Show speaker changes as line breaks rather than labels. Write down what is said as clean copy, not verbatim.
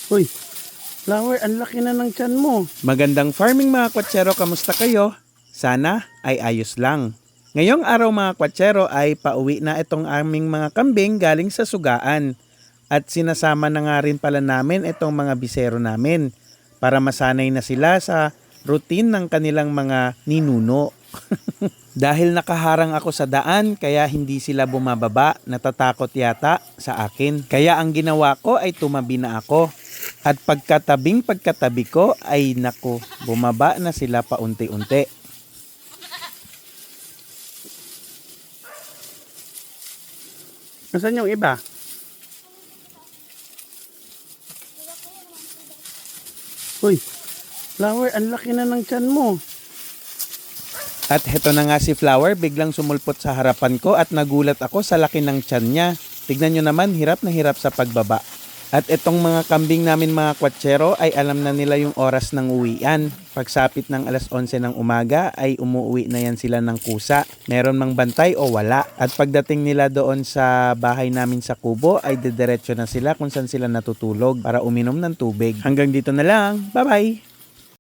Uy, Flower, ang laki na ng tiyan mo.
Magandang farming mga kwatsero, kamusta kayo? Sana ay ayos lang. Ngayong araw mga kwatsero ay pauwi na itong aming mga kambing galing sa sugaan. At sinasama na nga rin pala namin itong mga bisero namin para masanay na sila sa routine ng kanilang mga ninuno. Dahil nakaharang ako sa daan kaya hindi sila bumababa, natatakot yata sa akin. Kaya ang ginawa ko ay tumabi na ako. At pagkatabi ko ay naku, bumaba na sila paunti-unti.
Nasaan yung iba? Uy, Flower, ang laki na ng tiyan mo.
At heto na nga si Flower, biglang sumulpot sa harapan ko at nagulat ako sa laki ng tiyan niya. Tignan nyo naman, hirap na hirap sa pagbaba. At itong mga kambing namin mga kwatsero ay alam na nila yung oras ng uwian. Pagsapit ng alas 11 ng umaga ay umuwi na yan sila ng kusa. Meron mang bantay o wala. At pagdating nila doon sa bahay namin sa kubo ay didiretso na sila kung saan sila natutulog para uminom ng tubig. Hanggang dito na lang. Bye-bye!